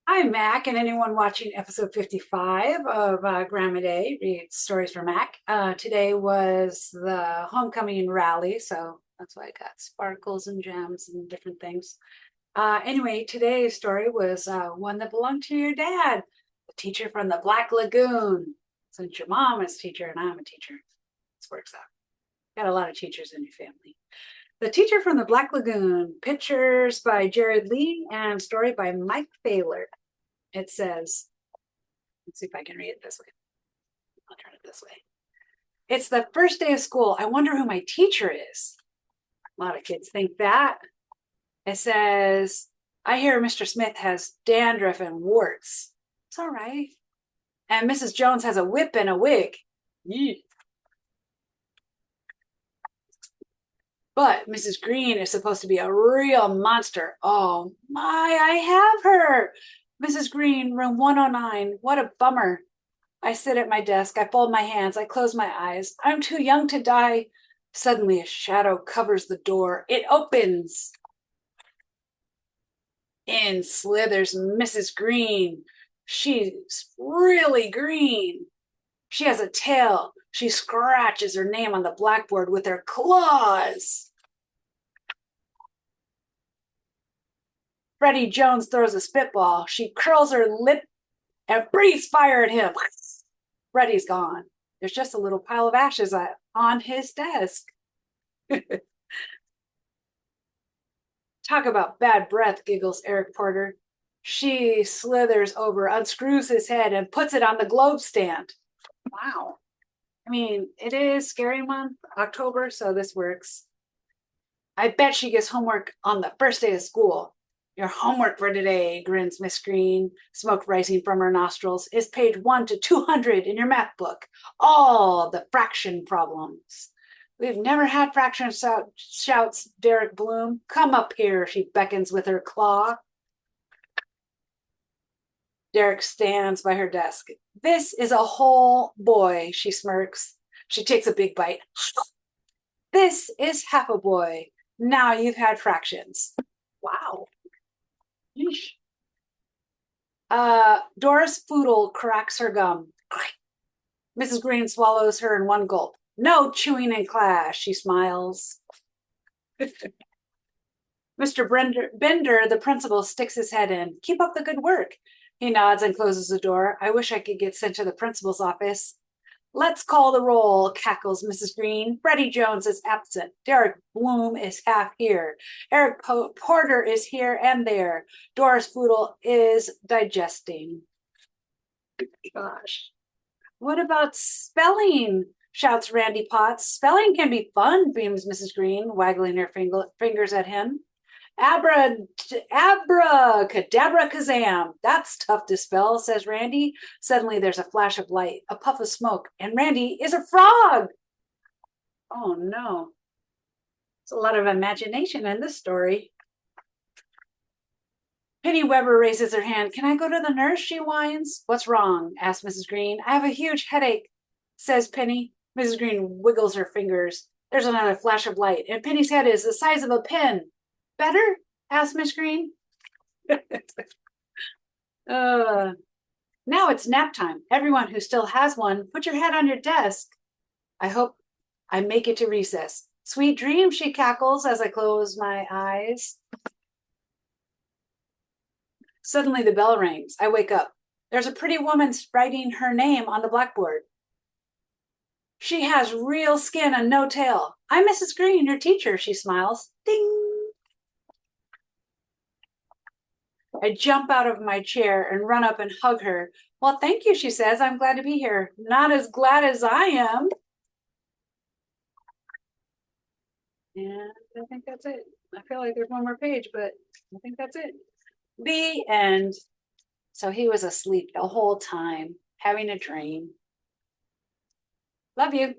I'm Mac, and anyone watching episode 55 of GRAMidei reads stories for Mac. Today was the homecoming rally, so that's why I got sparkles and gems and different things. Anyway, today's story was one that belonged to your dad, the teacher from the Black Lagoon. Since your mom is a teacher and I'm a teacher, this works out. Got a lot of teachers in your family. The Teacher from the Black Lagoon, pictures by Jared Lee and story by Mike Thaler. It says, let's see if I can read it this way. I'll turn it this way. It's the first day of school. I wonder who my teacher is. A lot of kids think that. It says, I hear Mr. Smith has dandruff and warts. It's all right. And Mrs. Jones has a whip and a wig. Yee. But Mrs. Green is supposed to be a real monster. Oh my, I have her. Mrs. Green, room 109. What a bummer. I sit at my desk. I fold my hands. I close my eyes. I'm too young to die. Suddenly, a shadow covers the door. It opens. In slithers Mrs. Green. She's really green. She has a tail. She scratches her name on the blackboard with her claws. Freddie Jones throws a spitball. She curls her lip and breathes fire at him. Freddie's gone. There's just a little pile of ashes on his desk. Talk about bad breath, giggles Eric Porter. She slithers over, unscrews his head, and puts it on the globe stand. Wow. I mean, it is scary month, October, so this works. I bet she gets homework on the first day of school. Your homework for today, grins Miss Green, smoke rising from her nostrils, is page 1 to 200 in your math book. All the fraction problems. We've never had fraction, shouts Derek Bloom. Come up here, she beckons with her claw. Derek stands by her desk. This is a whole boy, she smirks. She takes a big bite. This is half a boy. Now you've had fractions. Wow. Yeesh. Doris Foodle cracks her gum. Mrs. Green swallows her in one gulp. No chewing in class, she smiles. Mr. Bender, the principal, sticks his head in. Keep up the good work. He nods and closes the door. I wish I could get sent to the principal's office. Let's call the roll, cackles Mrs. Green. Freddie Jones is absent. Derek Bloom is half here. Eric Porter is here and there. Doris Foodle is digesting. Gosh. What about spelling? Shouts Randy Potts. Spelling can be fun, beams Mrs. Green, waggling her fingers at him. Abracadabra kazam. That's tough to spell, says Randy. Suddenly there's a flash of light, a puff of smoke, and Randy is a frog. Oh no. There's a lot of imagination in this story. Penny Weber raises her hand. Can I go to the nurse? She whines. What's wrong? Asks Mrs. Green. I have a huge headache, says Penny. Mrs. Green wiggles her fingers. There's another flash of light, and Penny's head is the size of a pin. Better? Asked Miss Green. Now it's nap time. Everyone who still has one, put your head on your desk. I hope I make it to recess. Sweet dreams, she cackles as I close my eyes. Suddenly the bell rings. I wake up. There's a pretty woman writing her name on the blackboard. She has real skin and no tail. I'm Mrs. Green, your teacher, she smiles. Ding! I jump out of my chair and run up and hug her. Well, thank you, she says. I'm glad to be here. Not as glad as I am. And I think that's it. I feel like there's one more page, but I think that's it. The end. So he was asleep the whole time, having a dream. Love you.